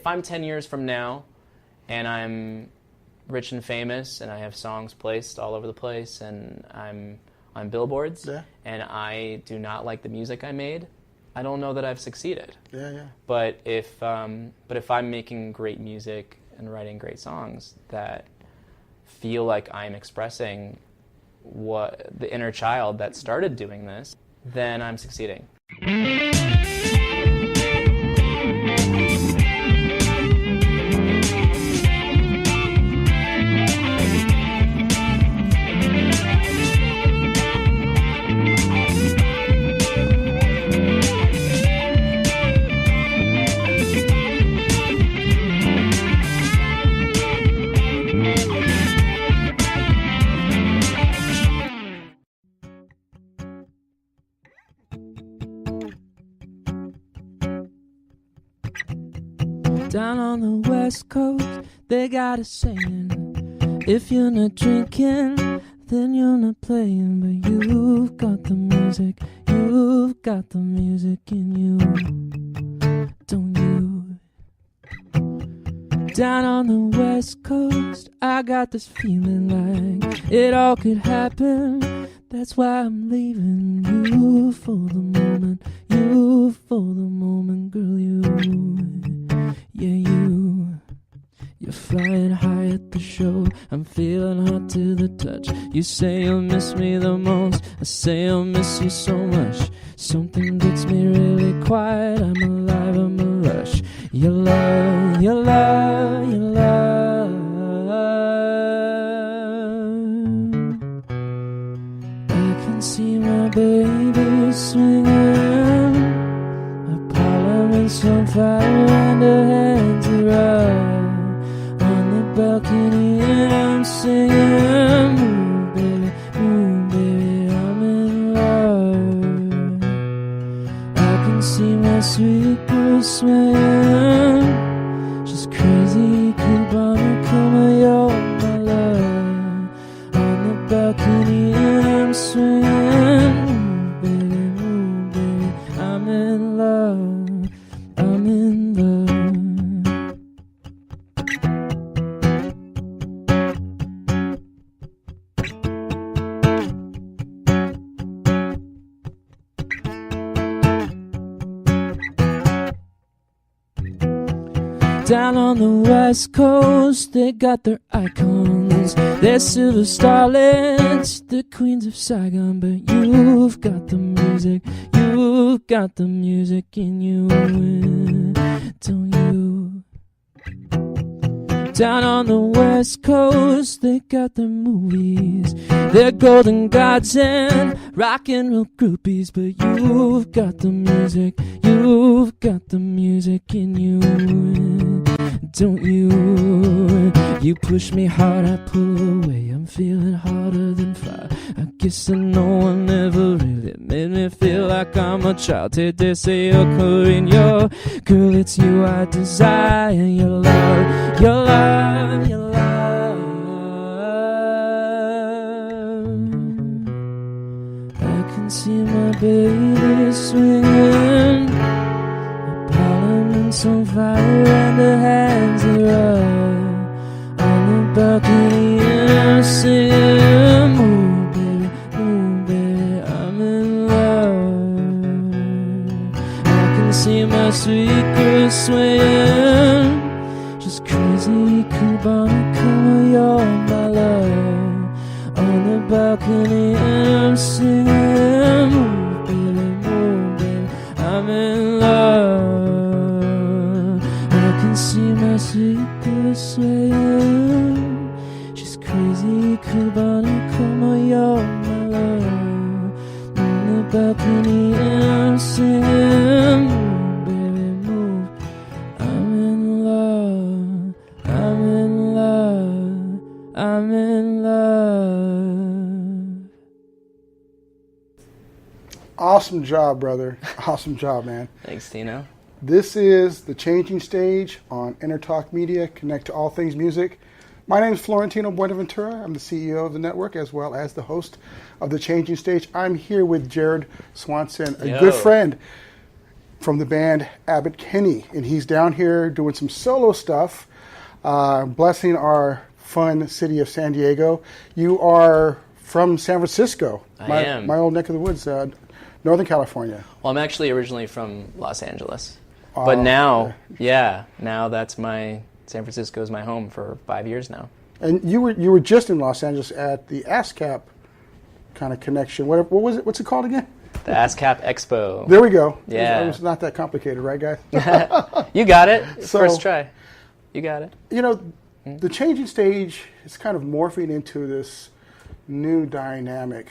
if I'm 10 years from now and I'm rich and famous and I have songs placed all over the place and I'm on billboards and I do not like the music I made, I don't know that I've succeeded. But if I'm making great music and writing great songs that feel like I'm expressing what the inner child that started doing this, then I'm succeeding. Down on the West Coast, they got a saying, if you're not drinking, then you're not playing. But you've got the music in you, don't you? Down on the West Coast, I got this feeling like it all could happen. That's why I'm leaving you for the moment, girl, yeah, you're flying high at the show. I'm feeling hot to the touch. You say you'll miss me the most. I say I'll miss you so much. Something gets me really quiet. I'm alive, I'm a rush. Your love, your love, your love. I can see my baby swinging. My parliament's on fire and her hands are up. On the balcony and I'm singing, move baby, I'm in love. I can see my sweet girl swaying. She's crazy, Cubana, come on, you're my love. On the balcony and I'm swinging, move baby, I'm in love, I'm in love. Down on the West Coast, they got their icons. They're silver starlets, the queens of Saigon. But you've got the music in you, don't you? Down on the West Coast, they got their movies. They're golden gods and rock and roll groupies. But you've got the music in you, don't you? You push me hard, I pull away. I'm feeling harder than fire. I guess that no one ever really made me feel like I'm a child. Did they say you're Korean? Girl, it's you I desire. Your love, your love, your love. I can see my baby swinging. The parliament's on fire and her hands are up. On the balcony and I'm singing, move baby, I'm in love. I can see my sweet girl swaying. She's crazy, Cubana, come on, you're my love. On the balcony and I'm singing, move baby, I'm in love. I can see my sweet girl swaying. She's crazy, Cubana, come on, you're my love. On the balcony and I'm singing, baby, move. I'm in love, I'm in love, I'm in love. Awesome job, brother. Awesome job, man. Thanks, Tino. This is The Changing Stage on Intertalk Media. Connect to all things music. My name is Florentino Buenaventura. I'm the CEO of the network as well as the host of The Changing Stage. I'm here with Jared Swanson, a good friend. from the band Abbot Kinney, and he's down here doing some solo stuff, blessing our fun city of San Diego. You are from San Francisco, I am. My old neck of the woods, Northern California. Well, I'm actually originally from Los Angeles, but now, now that's San Francisco is my home for 5 years now. And you were just in Los Angeles at the ASCAP kind of connection. What was it? What's it called again? The ASCAP Expo. There we go. Yeah. It was not that complicated, right, guys? You got it. So, first try. You got it. You know, the changing stage is kind of morphing into this new dynamic.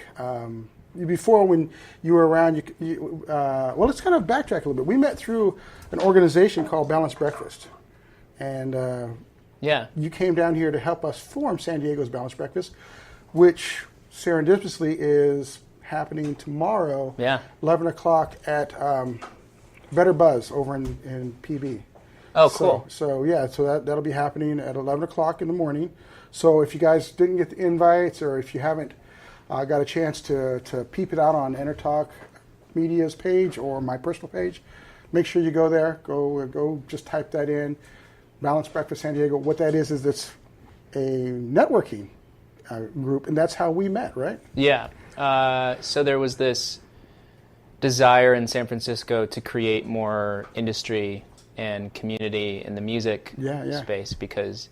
Before, when you were around, well, let's kind of backtrack a little bit. We met through an organization called Balanced Breakfast. And you came down here to help us form San Diego's Balanced Breakfast, which serendipitously is happening tomorrow, 11 o'clock at Better Buzz over in PB. Oh, cool. So that'll be happening at 11 o'clock in the morning. So if you guys didn't get the invites, or if you haven't got a chance to peep it out on EnterTalk Media's page or my personal page, make sure you go there. Go just type that in, Balanced Breakfast San Diego. What that is it's a networking group, and that's how we met, right? Yeah. So there was this desire in San Francisco to create more industry and community in the music space, because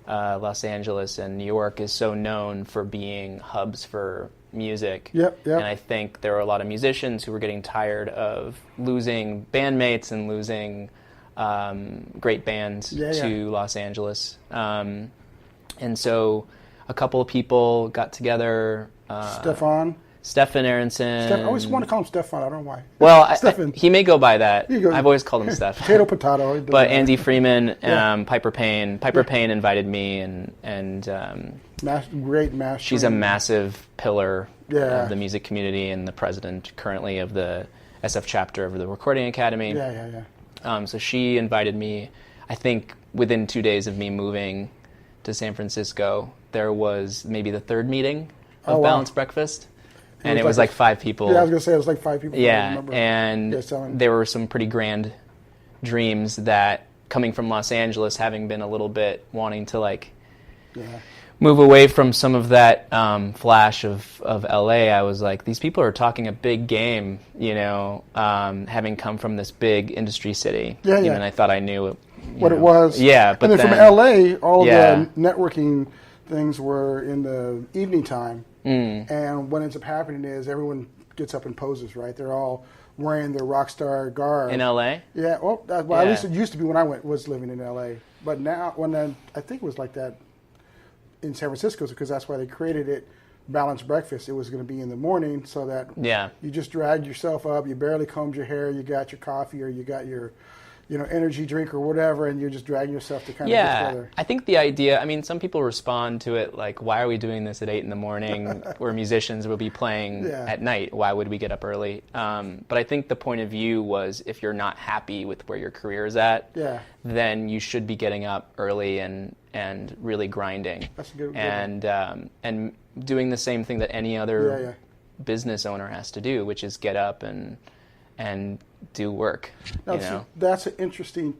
Los Angeles and New York is so known for being hubs for music. Yep. And I think there were a lot of musicians who were getting tired of losing bandmates and losing great bands to Los Angeles. And so a couple of people got together. Stefan Aronson. I always want to call him Stefan. I don't know why. Well, he may go by that. I've always called him Stefan. Potato. But Andy Freeman, Piper Payne. Piper Payne invited me, and great master. She's a massive pillar of the music community and the president currently of the SF chapter of the Recording Academy. So she invited me. I think within 2 days of me moving to San Francisco, there was maybe the third meeting of Balanced Breakfast. And it was like 5 people. Yeah, I was going to say it was like 5 people. Yeah, and there were some pretty grand dreams that, coming from Los Angeles, having been a little bit wanting to move away from some of that flash of LA, I was like, these people are talking a big game, having come from this big industry city. Even I thought I knew what it was. Yeah, but then from LA, all the networking things were in the evening time. And what ends up happening is everyone gets up and poses, right? They're all wearing their rock star garb. In LA? Yeah, well, at least it used to be when I was living in LA. But now, I think it was like that in San Francisco, because that's why they created it, Balanced Breakfast. It was going to be in the morning, so that you just dragged yourself up, you barely combed your hair, you got your coffee, or you got your energy drink or whatever, and you're just dragging yourself to kind of get together. I think the idea, some people respond to it like, why are we doing this at 8 in the morning where musicians will be playing at night? Why would we get up early? But I think the point of view was, if you're not happy with where your career is at, then you should be getting up early and really grinding. That's a good and doing the same thing that any other business owner has to do, which is get up and do work. Now, that's an interesting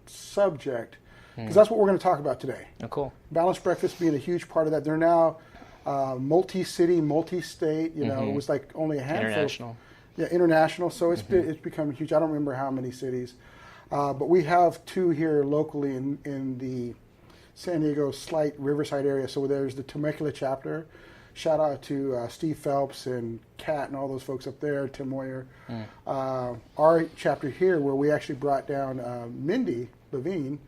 subject, because that's what we're going to talk about today. Oh, cool. Balanced Breakfast being a huge part of that. They're now multi-city, multi-state. It was like only a handful. International. International. So it's become huge. I don't remember how many cities, but we have 2 here locally in the San Diego slight Riverside area. So there's the Temecula chapter. Shout out to Steve Phelps and Kat and all those folks up there, Tim Moyer. Our chapter here, where we actually brought down Mindy Levine,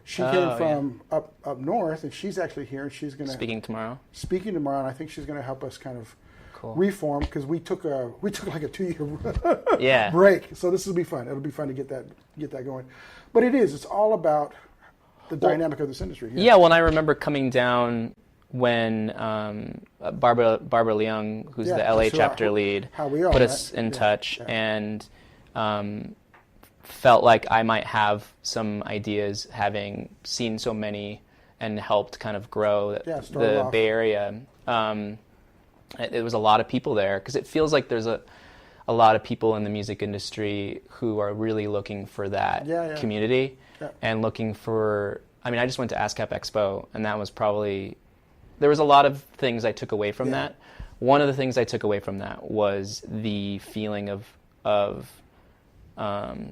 she came from up north, and she's actually here, and she's going to speaking tomorrow, and I think she's going to help us kind of reform, because we took like a 2-year break. So this will be fun. It'll be fun to get that going. But it's all about the dynamic of this industry. Yeah, well, and I remember coming down when Barbara Leung, who's the LA chapter lead, put us in touch, and felt like I might have some ideas, having seen so many and helped kind of grow the Bay Area. It was a lot of people there, because it feels like there's a a lot of people in the music industry who are really looking for that community and looking for. I mean, I just went to ASCAP Expo, and that was probably there was a lot of things I took away from that. One of the things I took away from that was the feeling of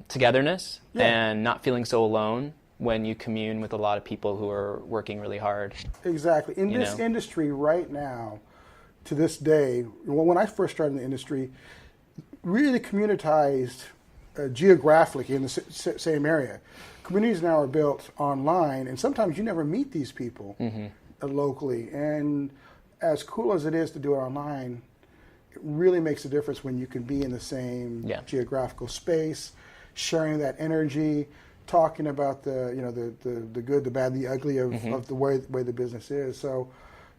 togetherness and not feeling so alone when you commune with a lot of people who are working really hard. Exactly. In this industry right now, to this day, when I first started in the industry, really communitized geographically in the same area. Communities now are built online, and sometimes you never meet these people locally. And as cool as it is to do it online, it really makes a difference when you can be in the same geographical space, sharing that energy, talking about the good, the bad, the ugly of the way the business is. So,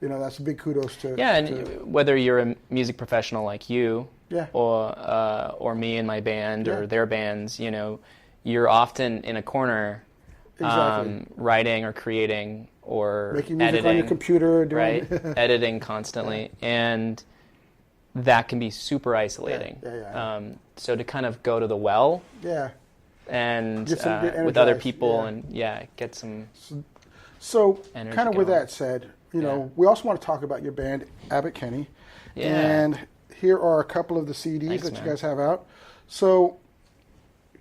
that's a big kudos to. Yeah, and whether you're a music professional like you, or me and my band, or their bands, you're often in a corner, writing or creating or making music editing on your computer, doing editing constantly, and that can be super isolating. So to kind of go to the well, and get with other people, and get some. So energy kind of with going. that said, we also want to talk about your band, Abbot Kinney, and here are a couple of the CDs that you guys have out. So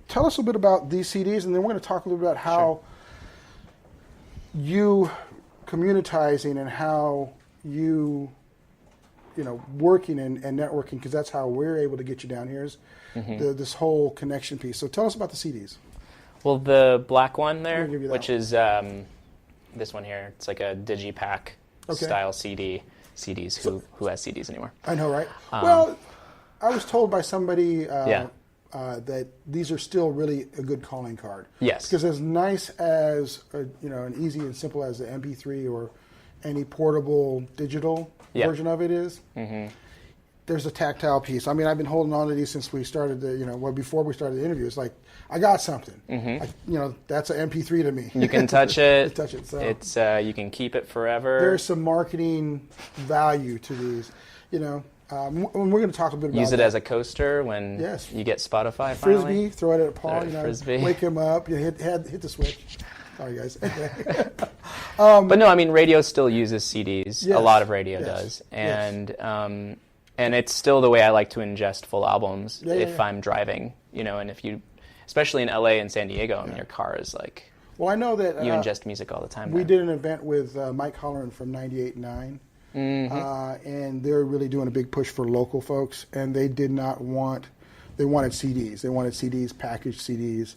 tell us a bit about these CDs, and then we're going to talk a little bit about how you communitizing and how you working and networking, because that's how we're able to get you down here is this whole connection piece. So tell us about the CDs. Well, the black one there, which is this one here, it's like a digipack style CDs. Who has CDs anymore? I know, right? Well, I was told by somebody that these are still really a good calling card. Yes. Because as nice as an easy and simple as the MP3 or any portable digital version of it is, there's a tactile piece. I mean, I've been holding on to these since we started before we started the interview. It's like, I got something. That's an MP3 to me. You can touch it. So it's you can keep it forever. There's some marketing value to these. We're going to talk a bit about Use it as a coaster when you get Spotify finally. Frisbee, throw it at Paul. Frisbee. Wake him up. You hit the switch. Sorry, guys. But no, I mean, radio still uses CDs. A lot of radio does, and it's still the way I like to ingest full albums if I'm driving. And if you, especially in LA and San Diego, I mean, your car is like. Well, I know that you ingest music all the time. We did an event with Mike Holleran from 98.9. And they're really doing a big push for local folks, and they did not want. They wanted CDs. They wanted CDs, packaged CDs,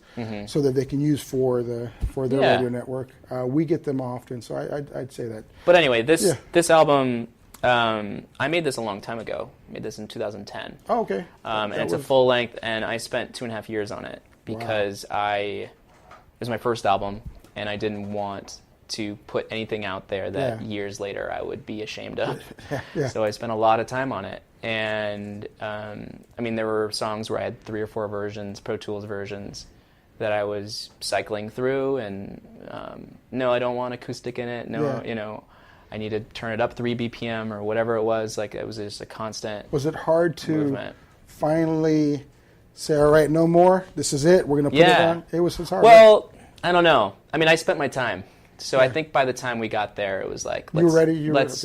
so that they can use for their radio network. We get them often, so I'd say that. But anyway, this album, I made this a long time ago. I made this in 2010. Oh, okay. And it's a full length, and I spent 2.5 years on it because it was my first album, and I didn't want to put anything out there that years later I would be ashamed of. So I spent a lot of time on it. And, I mean, there were songs where I had 3 or 4 versions, Pro Tools versions, that I was cycling through. And, no, I don't want acoustic in it. No, I need to turn it up 3 BPM or whatever it was. Like, it was just a constant Was it hard to movement. Finally say, all right, no more? This is it. We're going to put it on? It was hard. Well, I don't know. I mean, I spent my time. So I think by the time we got there, it was like, you were ready. Let's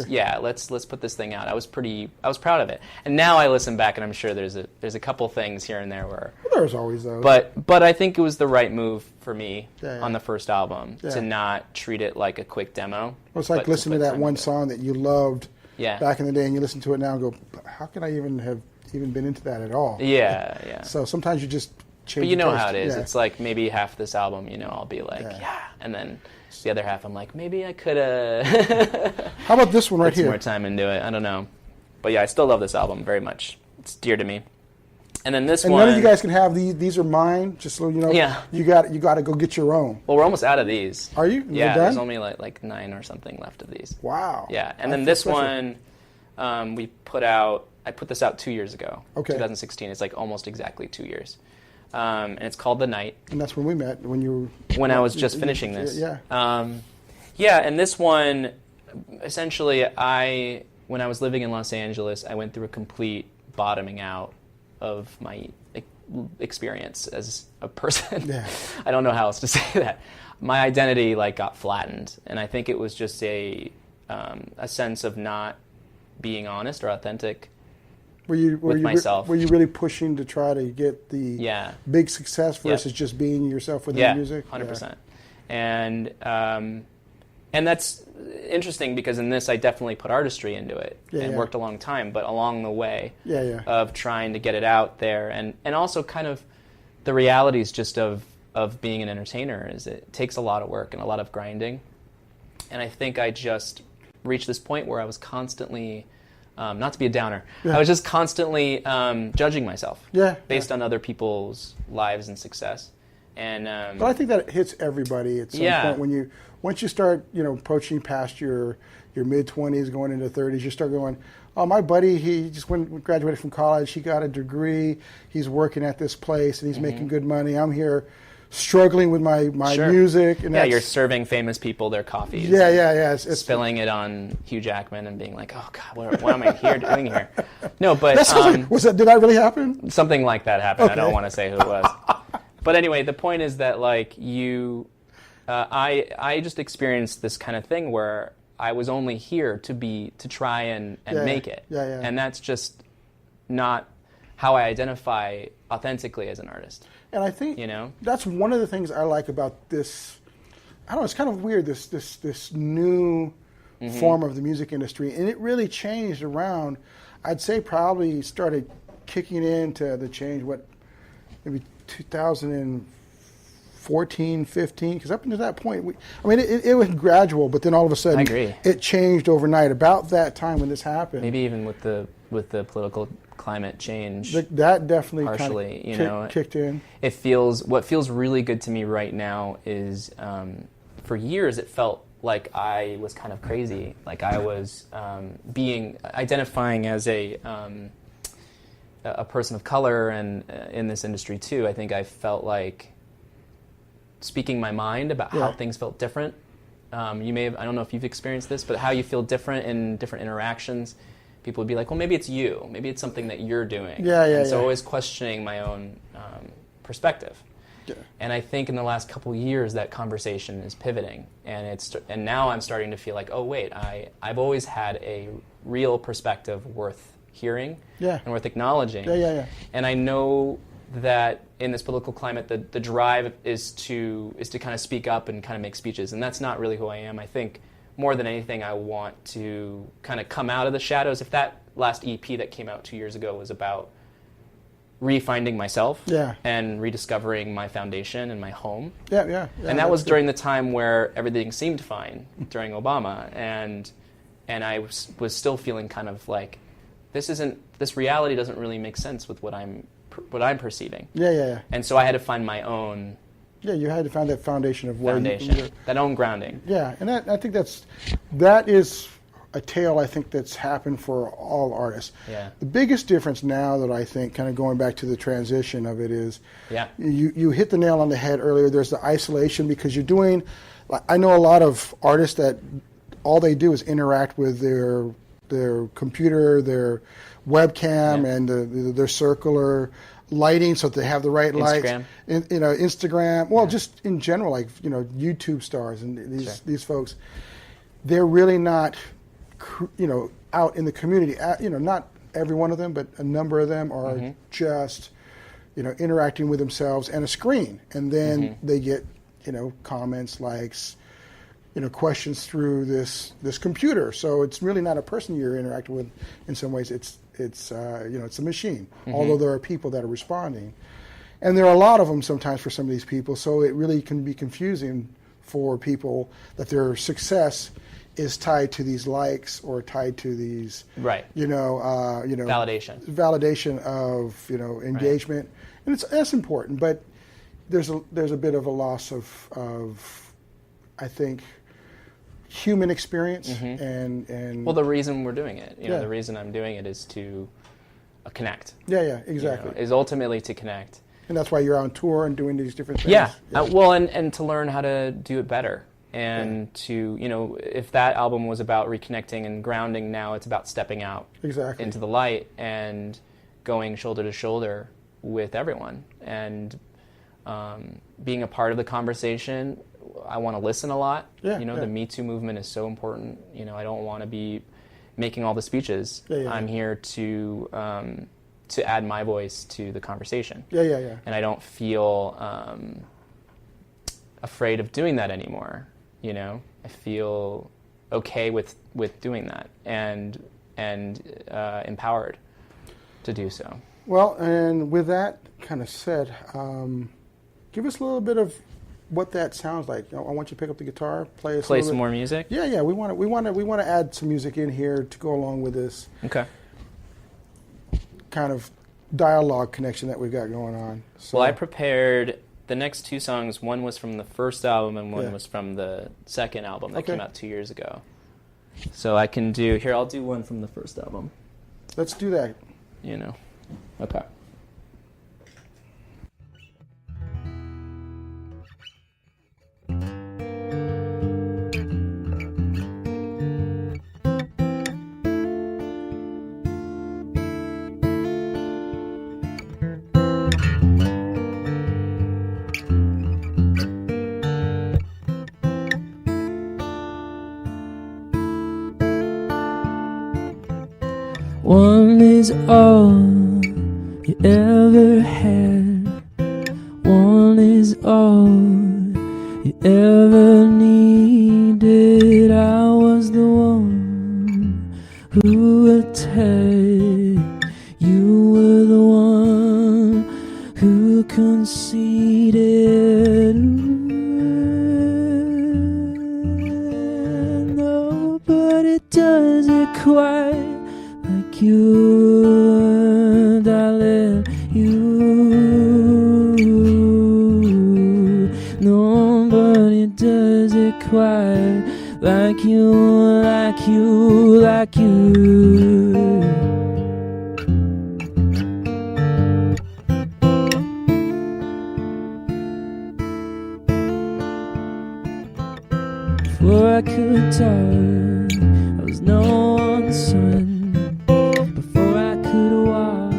put this thing out. I was proud of it. And now I listen back, and I'm sure there's a couple things here and there where. Well, there's always those. But I think it was the right move for me on the first album to not treat it like a quick demo. Well, it's like listening to that one song that you loved back in the day, and you listen to it now and go, how can I even have been into that at all? Yeah. So sometimes you just change. But you know taste. how it is. It's like maybe half this album, I'll be like, and then. The other half, I'm like, maybe I could have. How about this one right here? Put some more time into it. I don't know, but I still love this album very much. It's dear to me. And then this one. And none of you guys can have these. These are mine. Just so you know. Yeah. You got to go get your own. Well, we're almost out of these. Are you? There's only like 9 or something left of these. Wow. Yeah, and then this one, we put out. I put this out 2 years ago. Okay. 2016. It's like almost exactly 2 years. And it's called The Night. And that's when we met, when I was just finishing this. Yeah. And this one, essentially, when I was living in Los Angeles, I went through a complete bottoming out of my experience as a person. Yeah. I don't know how else to say that. My identity like got flattened, and I think it was just a sense of not being honest or authentic with myself. Were you really pushing to try to get the big success versus just being yourself within the music? 100%. And that's interesting because in this I definitely put artistry into it and worked a long time, but along the way of trying to get it out there and also kind of the realities just of being an entertainer is it takes a lot of work and a lot of grinding. And I think I just reached this point where I was constantly, not to be a downer, I was just constantly judging myself based on other people's lives and success. And but I think that hits everybody at some point once you start approaching past your mid-20s, going into 30s, you start going, oh, my buddy, he just graduated from college, he got a degree, he's working at this place and he's making good money. I'm here struggling with my music. And you're serving famous people their coffees. It's spilling it on Hugh Jackman and being like, oh God, what am I doing here? No, but did that really happen? Something like that happened. Okay. I don't want to say who it was. But anyway, the point is that like I just experienced this kind of thing where I was only here to try and make it. And that's just not how I identify authentically as an artist. And I think that's one of the things I like about this. I don't know, it's kind of weird, this new form of the music industry. And it really changed around, I'd say probably started kicking into the change, maybe 2014, 15, because up until that point, it was gradual, but then all of a sudden it changed overnight. About that time when this happened. Maybe even with the political climate change. That definitely partially, kind of kicked in. What feels really good to me right now is, for years it felt like I was kind of crazy, like I was identifying as a person of color, and in this industry too. I think I felt like speaking my mind about how things felt different. You may have, I don't know if you've experienced this, but how you feel different in different interactions. People would be like, well, maybe it's you. Maybe it's something that you're doing. So always questioning my own perspective. Yeah. And I think in the last couple of years that conversation is pivoting, and now I'm starting to feel like, oh wait, I've always had a real perspective worth hearing and worth acknowledging. And I know that in this political climate, the drive is to kind of speak up and kind of make speeches, and that's not really who I am. I think more than anything, I want to kind of come out of the shadows. If that last EP that came out 2 years ago was about refinding myself and rediscovering my foundation and my home. And that was during the time where everything seemed fine during Obama, and I was still feeling kind of like this reality doesn't really make sense with what I'm perceiving. And so I had to find my own. You had to find that foundation of that own grounding. And I think that is a tale I think that's happened for all artists. The biggest difference now that I think, kind of going back to the transition of it, is you hit the nail on the head earlier. There's the isolation, because you're doing. I know a lot of artists that all they do is interact with their computer, their webcam, and their circular lighting, so that they have the right lights. Instagram. Well, just in general, like YouTube stars and these folks, they're really not, out in the community. Not every one of them, but a number of them are just, interacting with themselves and a screen, and then they get, comments, likes, questions through this computer. So it's really not a person you're interacting with. In some ways, it's a machine. Although there are people that are responding, and there are a lot of them sometimes for some of these people. So it really can be confusing for people that their success is tied to these likes or tied to these validation of engagement, and that's important. But there's a bit of a loss of I think, human experience and well, the reason we're doing it, the reason I'm doing it is to connect. Exactly. Is ultimately to connect. And that's why you're on tour and doing these different things. Well, and to learn how to do it better, and to if that album was about reconnecting and grounding, now it's about stepping out into the light and going shoulder to shoulder with everyone and being a part of the conversation. I want to listen a lot. Yeah, The Me Too movement is so important. I don't want to be making all the speeches. I'm here to add my voice to the conversation. And I don't feel afraid of doing that anymore. I feel okay with doing that and empowered to do so. Well, and with that kind of said, give us a little bit of what that sounds like. I want you to pick up the guitar, play some more music. Yeah. We want to add some music in here to go along with this. Okay. Kind of dialogue connection that we've got going on. So. Well, I prepared the next 2 songs. One was from the first album, and one was from the second album that came out 2 years ago. So I can do here. I'll do one from the first album. Let's do that. Okay. One is all you ever had. One is all you ever needed. I was the one who attacked. You were the one who conceded. Nobody does it quite like you, darling, you. Nobody does it quite like you, like you, like you. Before I could talk, I was no one's son. Before I could walk,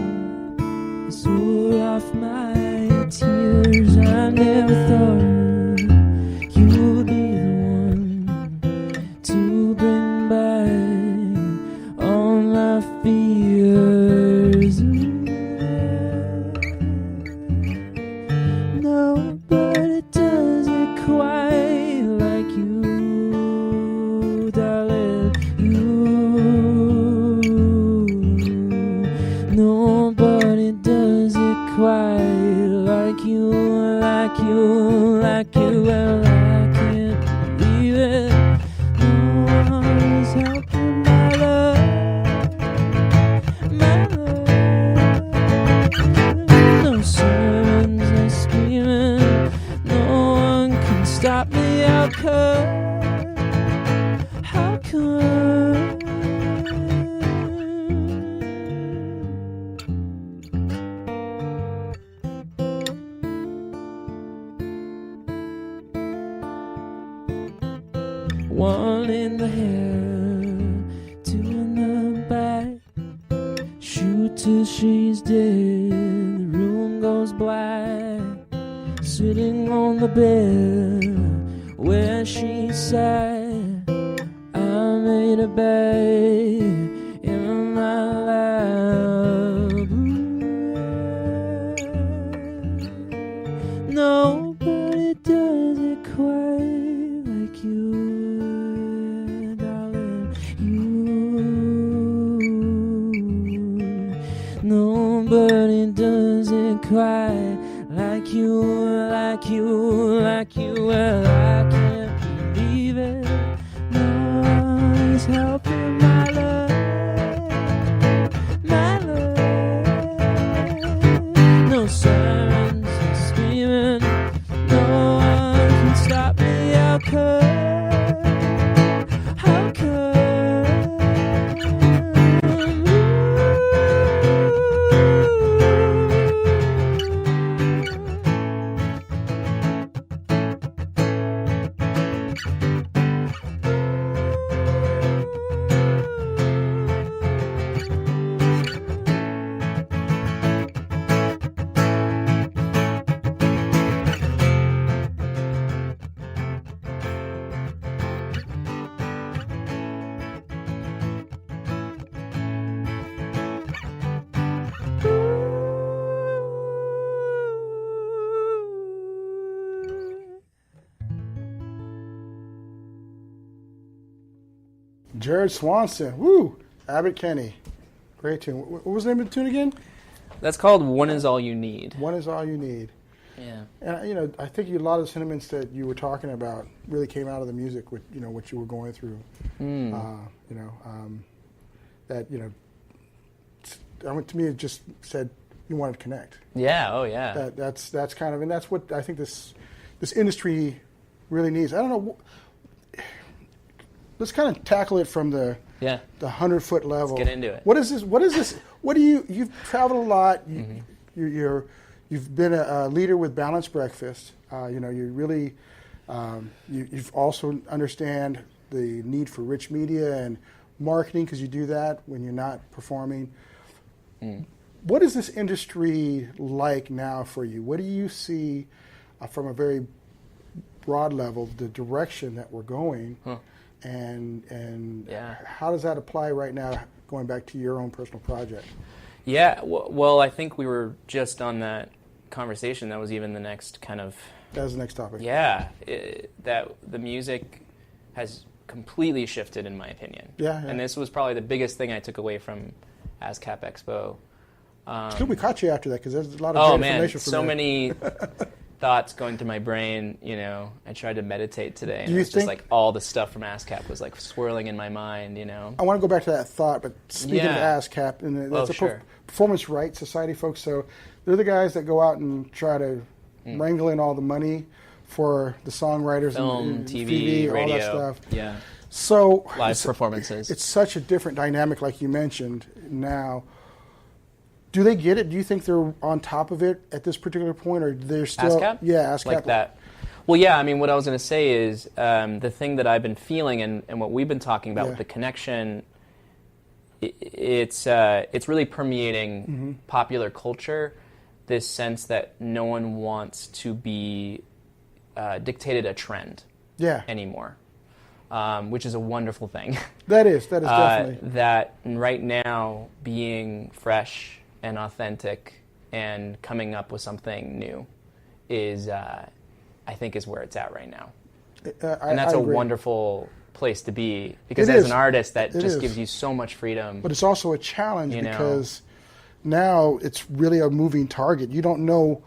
I swore off my tears. I never thought you would be the one to bring back all my fears. Nobody does it quite like you, darling, you. Nobody does it quite like you, like you, like you. Well, I can't believe it. No one is helping my love, my love. No sirens are screaming, no one can stop me. How come? How come? One in the hair, 2 in the back. Shoot till she's dead, the room goes black. Sitting on the bed where she sat, I made a bed in my lap. Nobody does it quite like you, darling, you. Nobody does it quite like you, like you, like you. Well, I can't believe it. No one's helping my love, my love. No sirens are screaming, no one can stop me. How come? How come? Jared Swanson. Woo! Abbot Kinney. Great tune. What was the name of the tune again? That's called One Is All You Need. One Is All You Need. Yeah. And, I think a lot of the sentiments that you were talking about really came out of the music with, what you were going through. To me, it just said you wanted to connect. Yeah, oh yeah. That's kind of, and that's what I think this industry really needs. I don't know. Let's kind of tackle it from the 100-foot level. Let's get into it. What is this? What do you've traveled a lot. You've been a leader with Balanced Breakfast. You really, you've also understand the need for rich media and marketing because you do that when you're not performing. What is this industry like now for you? What do you see from a very broad level, the direction that we're going, and how does that apply right now, going back to your own personal project? Yeah, well, I think we were just on that conversation. That was even the next kind of... That was the next topic. Yeah, that the music has completely shifted, in my opinion. Yeah. And this was probably the biggest thing I took away from ASCAP Expo. It's good we caught you after that, because there's a lot of great information from so there. many thoughts going through my brain. I tried to meditate today, and Do you just like all the stuff from ASCAP was like swirling in my mind. I want to go back to that thought, but speaking of ASCAP, and that's Performance Rights Society folks. So they're the guys that go out and try to wrangle in all the money for the songwriters, film, and TV, radio, all that stuff. Yeah. So live performances. It's such a different dynamic, like you mentioned. Now, do they get it? Do you think they're on top of it at this particular point, or they're still ASCAP? Yeah, ASCAP. Like that. Well, yeah. I mean, what I was going to say is the thing that I've been feeling, and what we've been talking about with the connection. It's really permeating popular culture. This sense that no one wants to be dictated a trend anymore, which is a wonderful thing. That is definitely. That right now, being fresh and authentic and coming up with something new is, I think, is where it's at right now. And that's a wonderful place to be, because as an artist, that just gives you so much freedom. But it's also a challenge because now it's really a moving target. You don't know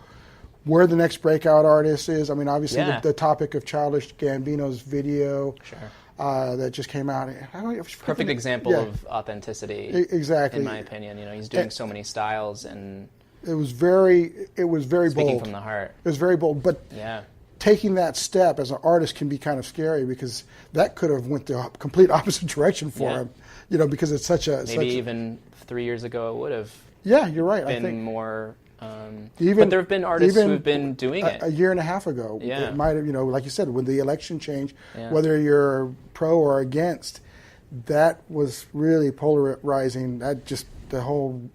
where the next breakout artist is. I mean, obviously the topic of Childish Gambino's video that just came out. Perfect example of authenticity. Exactly. In my opinion, he's doing so many styles, and it was very bold. Speaking from the heart. It was very bold, but taking that step as an artist can be kind of scary, because that could have went the complete opposite direction for him. Because it's such a even 3 years ago it would have. Yeah, you're right. Been I think more. But there have been artists who have been doing it a year and a half ago. Yeah. It might have, like you said, when the election changed, whether you're pro or against, that was really polarizing. That just the whole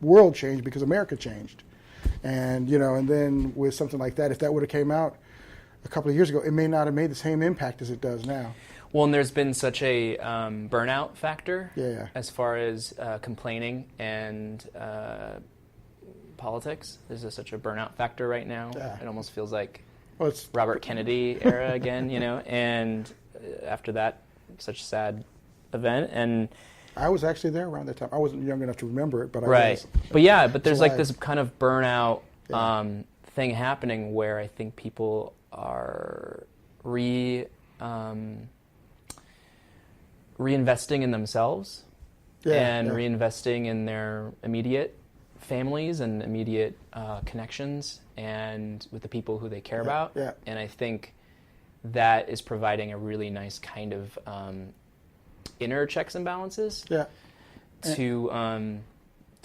world changed because America changed, and and then with something like that, if that would have came out a couple of years ago, it may not have made the same impact as it does now. Well, and there's been such a burnout factor as far as complaining and politics. There's such a burnout factor right now. It almost feels like it's Robert Kennedy era again, and after that, such a sad event. And I was actually there around that time. I wasn't young enough to remember it, but I was. But there's like this kind of burnout thing happening where I think people are reinvesting in themselves and reinvesting in their immediate families and immediate connections and with the people who they care about. Yeah. And I think that is providing a really nice kind of inner checks and balances to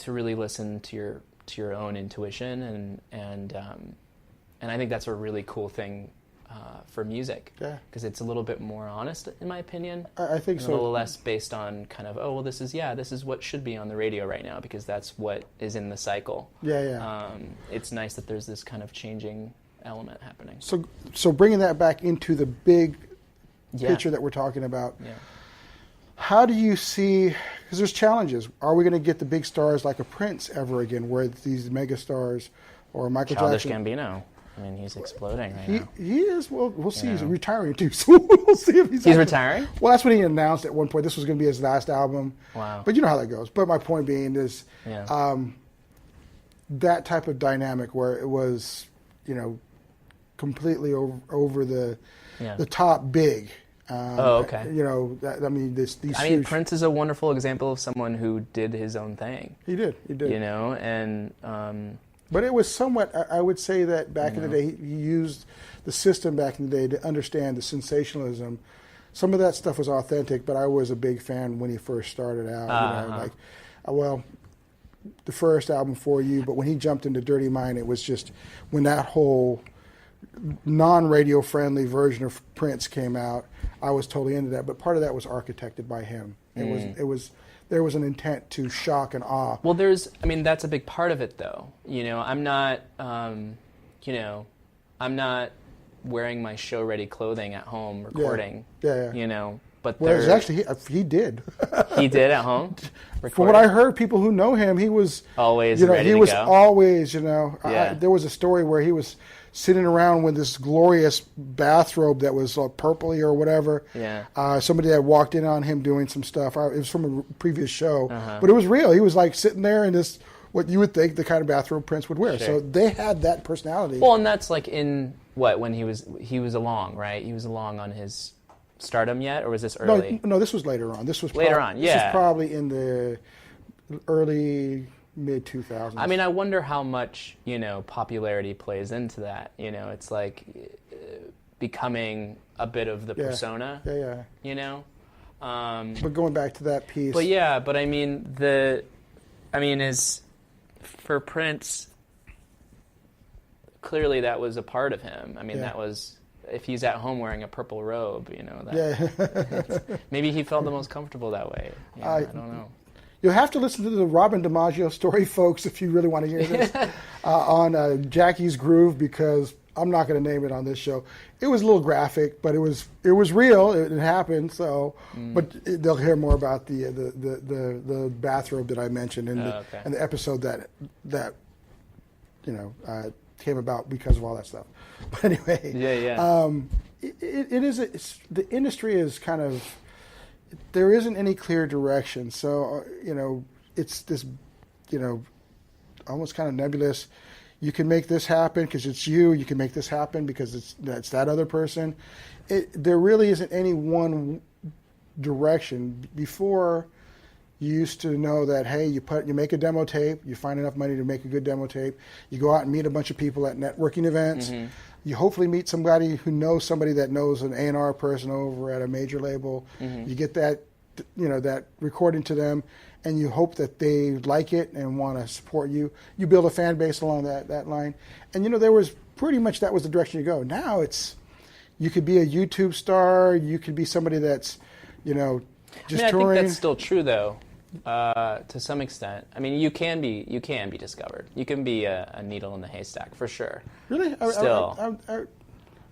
really listen to your own intuition, and I think that's a really cool thing for music, because it's a little bit more honest, in my opinion. I think so. A little less based on kind of, this is what should be on the radio right now, because that's what is in the cycle. It's nice that there's this kind of changing element happening. So bringing that back into the big picture that we're talking about, how do you see, because there's challenges, are we going to get the big stars like a Prince ever again, where these mega stars, or Michael Childish Jackson? Gambino. I mean, he's exploding right now. He is. Well, we'll see. He's retiring too, so we'll see if he's retiring. Well, that's what he announced at one point. This was going to be his last album. Wow. But you know how that goes. But my point being is, that type of dynamic where it was, completely over the top big. Okay. I mean, these. I mean, Prince is a wonderful example of someone who did his own thing. He did. And. But it was somewhat, I would say that back in the day, he used the system back in the day to understand the sensationalism. Some of that stuff was authentic, but I was a big fan when he first started out. The first album For You, but when he jumped into Dirty Mind, it was just when that whole non-radio friendly version of Prince came out, I was totally into that. But part of that was architected by him. There was an intent to shock and awe. Well, that's a big part of it, though. I'm not, I'm not wearing my show-ready clothing at home recording. Yeah. But whereas actually he did. He did at home. Recording. From what I heard, people who know him, he was always ready to go. He was always, there was a story where he was sitting around with this glorious bathrobe that was purpley or whatever. Yeah. Somebody had walked in on him doing some stuff. It was from a previous show, but it was real. He was like sitting there in this, what you would think the kind of bathrobe Prince would wear. Sure. So they had that personality. Well, and that's like in when he was along, right? He was along on his stardom yet, or was this early? No, this was later on. This was later on. Yeah. This was probably in the early mid-2000s. I mean, I wonder how much, popularity plays into that. It's like becoming a bit of the persona. Yeah. But going back to that piece. But I mean, is for Prince, clearly that was a part of him. I mean, that was, if he's at home wearing a purple robe, maybe he felt the most comfortable that way. I don't know. You'll have to listen to the Robin DiMaggio story, folks, if you really want to hear this, on Jackie's Groove, because I'm not going to name it on this show. It was a little graphic, but it was real. It happened. So, but they'll hear more about the bathrobe that I mentioned and the episode that came about because of all that stuff. But anyway, the industry is kind of. There isn't any clear direction, so it's this, almost kind of nebulous. You can make this happen because it's you. You can make this happen because that's that other person. There really isn't any one direction. Before, you used to know that you make a demo tape. You find enough money to make a good demo tape. You go out and meet a bunch of people at networking events. Mm-hmm. You hopefully meet somebody who knows somebody that knows an A&R person over at a major label. Mm-hmm. You get that, that recording to them, and you hope that they like it and want to support you. You build a fan base along that line. And, there was pretty much that was the direction you go. Now you could be a YouTube star. You could be somebody that's, just touring. I think that's still true, though, to some extent. I mean, you can be discovered. You can be a needle in the haystack, for sure. Really? Still.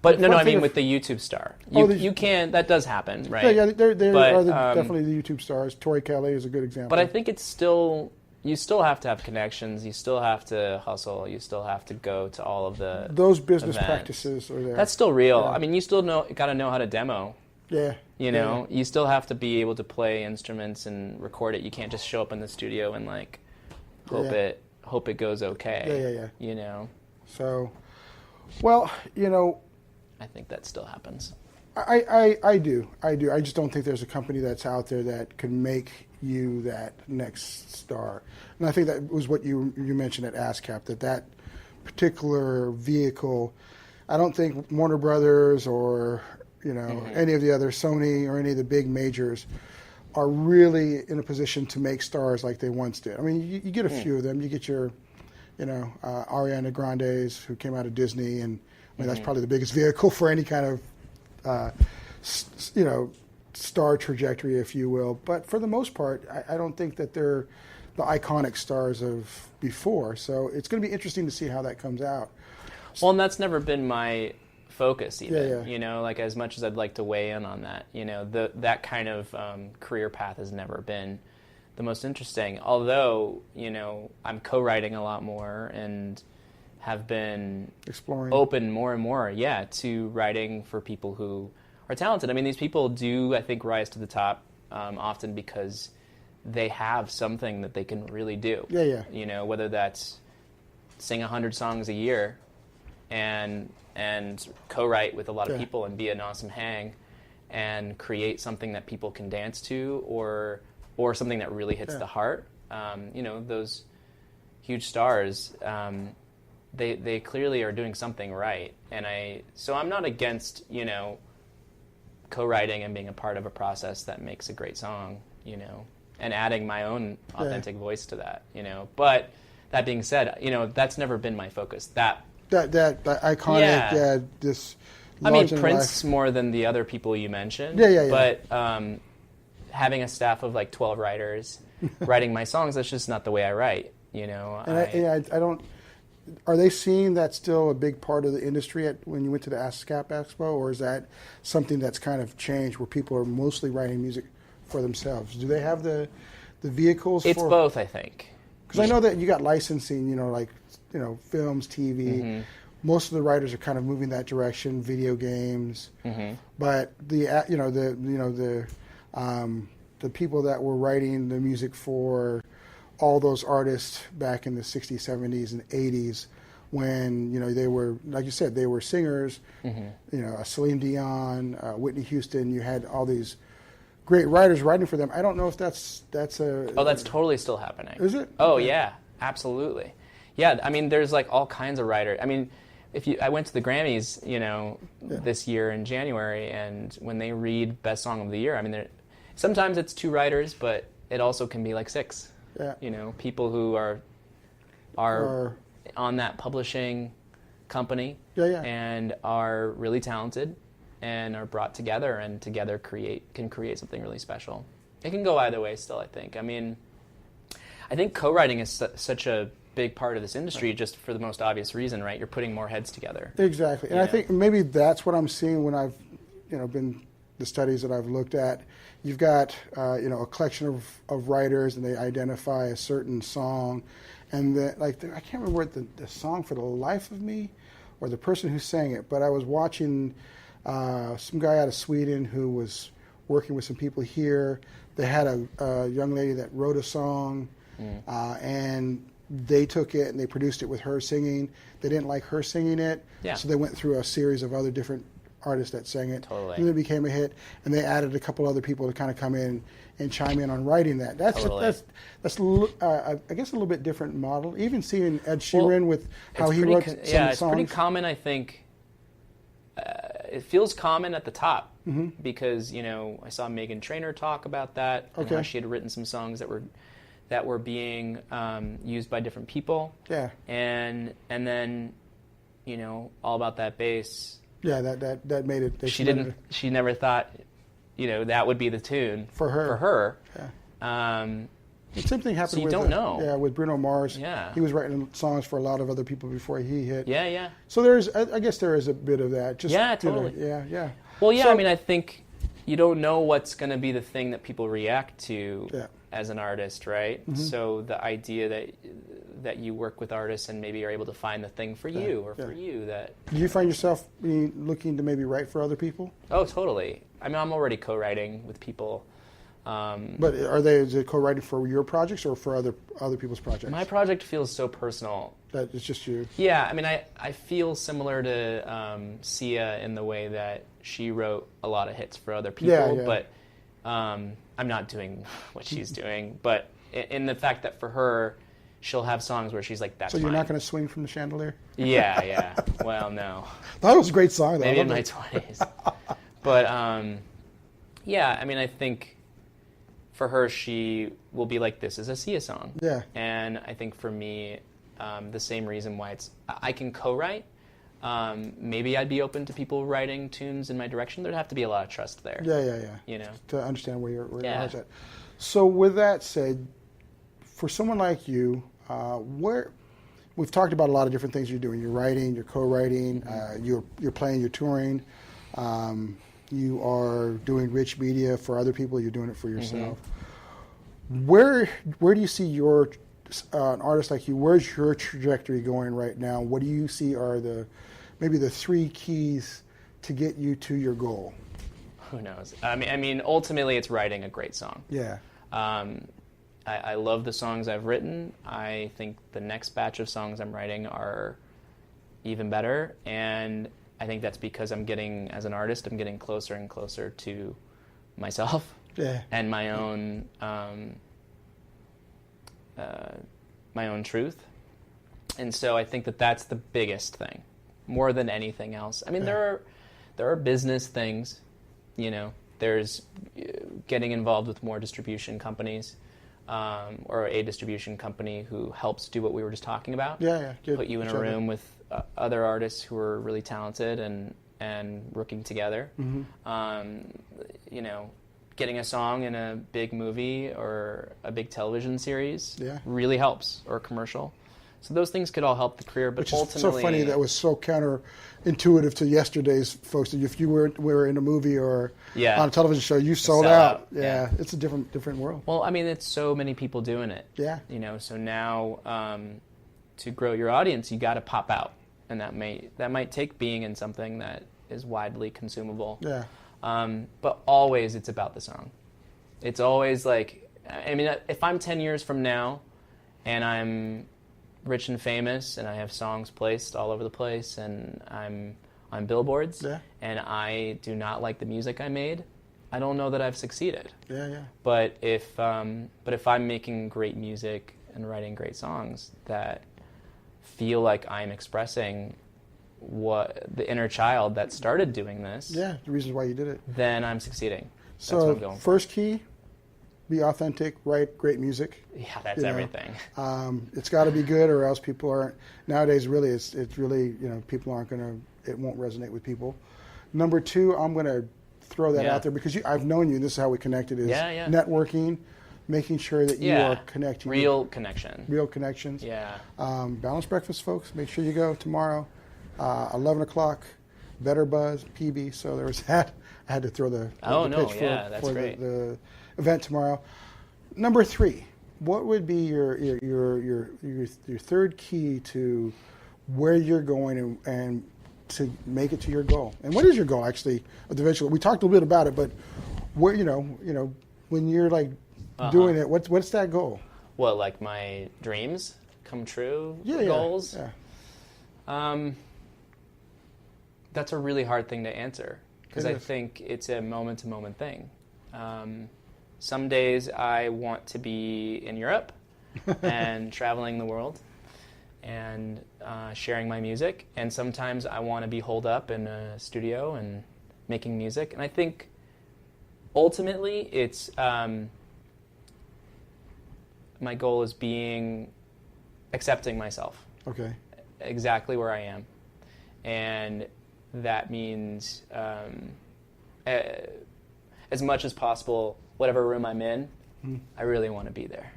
But no, I mean with the YouTube star. You can, that does happen, right? Yeah, there are definitely the YouTube stars. Tori Kelly is a good example. But I think it's still, you still have to have connections. You still have to hustle. You still have to go to all of those business events. Practices are there. That's still real. Yeah. I mean, you still got to know how to demo. Yeah. You still have to be able to play instruments and record it. You can't just show up in the studio and hope it goes okay. Yeah. So, well, I think that still happens. I do. I just don't think there's a company that's out there that can make you that next star. And I think that was what you mentioned at ASCAP, that particular vehicle, I don't think Warner Brothers or any of the other, Sony or any of the big majors are really in a position to make stars like they once did. I mean, you get a few of them. You get your, Ariana Grande's who came out of Disney, and that's probably the biggest vehicle for any kind of, star trajectory, if you will. But for the most part, I don't think that they're the iconic stars of before. So it's going to be interesting to see how that comes out. Well, and that's never been my focus even, yeah. Like as much as I'd like to weigh in on that, that kind of career path has never been the most interesting. Although, I'm co-writing a lot more and, have been exploring, open more and more, to writing for people who are talented. I mean, these people do, I think, rise to the top often because they have something that they can really do. Yeah. You know, whether that's sing 100 songs a year and co-write with a lot of people and be an awesome hang and create something that people can dance to or something that really hits the heart. You know, those huge stars, they clearly are doing something right. So I'm not against, you know, co-writing and being a part of a process that makes a great song, you know, and adding my own authentic voice to that, you know. But that being said, you know, that's never been my focus. That iconic, this. I mean, Prince more than the other people you mentioned. Yeah. But having a staff of like 12 writers writing my songs, that's just not the way I write, you know. And I don't. Are they seeing that still a big part of the industry when you went to the ASCAP Expo, or is that something that's kind of changed where people are mostly writing music for themselves? Do they have the vehicles? It's both, I think. Because I know that you got licensing, you know, like, you know, films, TV. Mm-hmm. Most of the writers are kind of moving that direction, video games. Mm-hmm. But the people that were writing the music for all those artists back in the 60s, 70s, and 80s, when, you know, they were, like you said, they were singers, you know, Celine Dion, Whitney Houston, you had all these great writers writing for them. I don't know if that's a... Oh, that's totally still happening. Is it? Oh, okay. Yeah, absolutely. Yeah, I mean, there's like all kinds of writers. I mean, I went to the Grammys, you know, this year in January, and when they read Best Song of the Year, I mean, sometimes it's 2 writers, but it also can be like 6. Yeah. You know, people who are on that publishing company and are really talented and are brought together and together can create something really special. It can go either way still, I think. I mean, I think co-writing is such a big part of this industry just for the most obvious reason, right? You're putting more heads together. Exactly. And I think maybe that's what I'm seeing when I've, you know, been the studies that I've looked at. You've got, you know, a collection of writers, and they identify a certain song, and I can't remember what the song For the Life of Me, or the person who sang it, but I was watching some guy out of Sweden who was working with some people here. They had a young lady that wrote a song, and they took it and they produced it with her singing. They didn't like her singing it, so they went through a series of other different artists that sang it. Totally. And then it became a hit, and they added a couple other people to kind of come in and chime in on writing that. That's I guess a little bit different model. Even seeing Ed Sheeran with how he wrote some songs. Yeah, it's pretty common, I think. It feels common at the top because, you know, I saw Meghan Trainor talk about that and how she had written some songs that were being used by different people. Yeah. And then, you know, all about that bass. Yeah, that made it. She never thought, you know, that would be the tune for her. Yeah. The same thing happened. So you don't know. Yeah, with Bruno Mars. Yeah. He was writing songs for a lot of other people before he hit. Yeah. So I guess there is a bit of that. Just, totally. Yeah. Well, yeah. So, I mean, I think you don't know what's going to be the thing that people react to as an artist, right? Mm-hmm. So the idea that you work with artists and maybe are able to find the thing for you or for you that... Do you find yourself looking to maybe write for other people? Oh, totally. I mean, I'm already co-writing with people. But is it co-writing for your projects or for other people's projects? My project feels so personal. That it's just you? Yeah, I mean, I feel similar to Sia in the way that she wrote a lot of hits for other people, but I'm not doing what she's doing. But in the fact that for her, she'll have songs where she's like, that's So you're not going to swing from the chandelier? Yeah. Well, no. That was a great song, though. Maybe in my 20s. But, yeah, I mean, I think for her, she will be like, this is a Sia song. Yeah. And I think for me, the same reason why I can co-write. Maybe I'd be open to people writing tunes in my direction. There'd have to be a lot of trust there. Yeah. You know, to understand where your heart's at. So with that said, for someone like you, we've talked about a lot of different things you're doing. You're writing, you're co-writing, you're playing, you're touring, you are doing rich media for other people. You're doing it for yourself. Where do you see your an artist like you, where's your trajectory going right now? What do you see are maybe the 3 keys to get you to your goal? Who knows? I mean, ultimately, it's writing a great song. Yeah. I love the songs I've written. I think the next batch of songs I'm writing are even better, and I think that's because as an artist, I'm getting closer and closer to myself and my own truth. And so I think that's the biggest thing, more than anything else. I mean, there are business things, there's getting involved with more distribution companies, or a distribution company who helps do what we were just talking about. Put you in a room with other artists who are really talented and working together. Getting a song in a big movie or a big television series really helps, or a commercial. So those things could all help the career, but which is ultimately... so funny, that was so counterintuitive to yesterday's folks, that if you were in a movie or on a television show, you sold out. Yeah, it's a different world. Well, I mean, it's so many people doing it. Yeah. So now to grow your audience, you got to pop out, and that might take being in something that is widely consumable. Yeah. But always it's about the song. It's always like, I mean, if I'm 10 years from now and I'm rich and famous and I have songs placed all over the place and I'm on billboards and I do not like the music I made, I don't know that I've succeeded. But if I'm making great music and writing great songs that feel like I'm expressing what the inner child that started doing this, the reasons why you did it, then I'm succeeding. That's so what I'm going first key, be authentic, write great music. Yeah, that's everything. It's got to be good, or else people aren't. Nowadays, really, it's really, people aren't going to. It won't resonate with people. Number 2, I'm going to throw that out there because I've known you. And this is how we connected: is networking, making sure that you are connecting. Real connections. Yeah. Balanced Breakfast, folks. Make sure you go tomorrow, 11 o'clock. Better Buzz, PB. So there was that. I had to throw the pitch for the event tomorrow. Number 3, what would be your third key to where you're going and to make it to your goal? And what is your goal actually? Eventually, we talked a little bit about it, but where when you're like doing it, what's that goal? Well, like my dreams come true goals. Yeah. That's a really hard thing to answer because I think it's a moment-to-moment thing. Some days I want to be in Europe and traveling the world and sharing my music, and sometimes I want to be holed up in a studio and making music. And I think ultimately it's my goal is accepting myself. Okay. Exactly where I am. And that means as much as possible, whatever room I'm in, I really want to be there.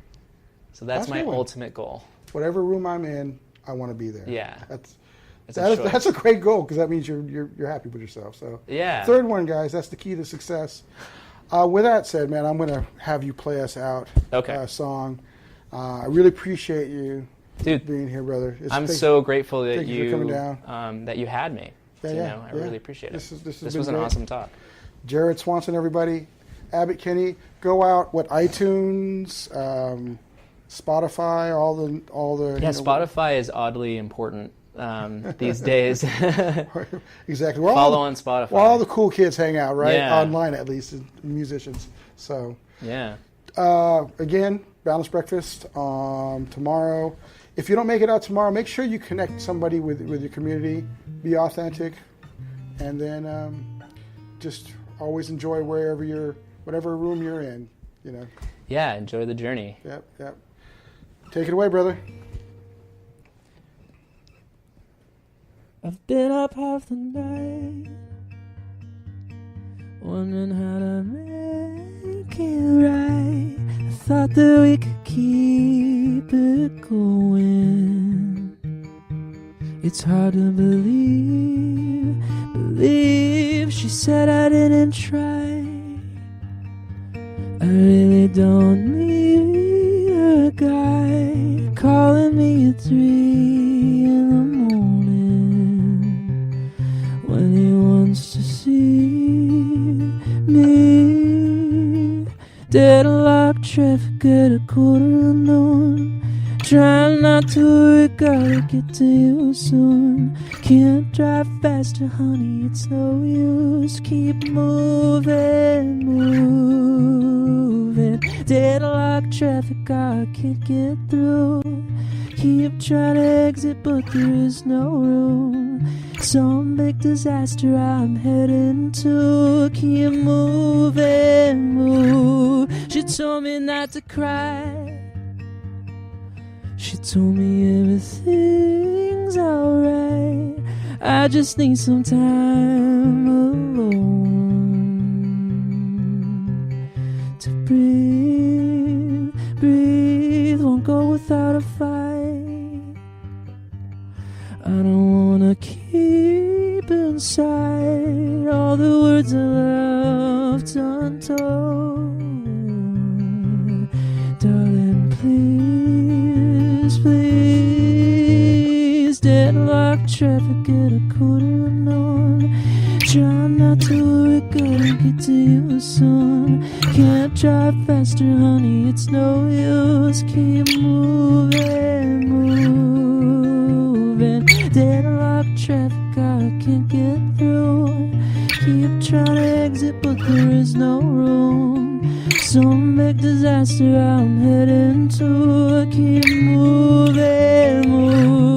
So that's my ultimate goal. Whatever room I'm in, I want to be there. Yeah. That's a great goal, because that means you're happy with yourself. So third one, guys, that's the key to success. With that said, man, I'm going to have you play us out a song. I really appreciate you being here, brother. I'm so grateful that you for coming down. That you had me. I really appreciate it. This was an awesome talk. Jared Swanson, everybody. Abbot Kinney. Go out. iTunes, Spotify, all the. Yeah, Spotify is oddly important these days. Exactly. Follow on Spotify. Well, all the cool kids hang out, right? Yeah. Online, at least, musicians. So. Yeah. Again, Balanced Breakfast tomorrow. If you don't make it out tomorrow, make sure you connect somebody with your community. Be authentic, and then just always enjoy whatever room you're in. Yeah, enjoy the journey. Yep. Take it away, brother. I've been up half the night, wondering how to make it right. I thought that we could keep it going. It's hard to believe she said I didn't try. I really don't need a guy calling me at 3 in the morning when he wants to see me. Deadlock traffic at 1:45. Trying not to worry, gotta get to you soon. Can't drive faster, honey, it's no use. Keep moving, moving. Deadlock traffic, I can't get through. Keep trying to exit, but there is no room. Some big disaster I'm heading to. Keep moving, move. She told me not to cry. She told me everything's alright. I just need some time alone to breathe, breathe. Won't go without a fight. I don't wanna keep inside all the words I left untold. Darling, please, please. Deadlock traffic at 1:45. Try not to worry, gotta get to you soon. Can't drive faster, honey, it's no use. Keep moving, moving. Deadlock traffic, I can't get through. Keep trying to exit, but there is no room. Some big disaster I'm heading to. Keep moving, moving.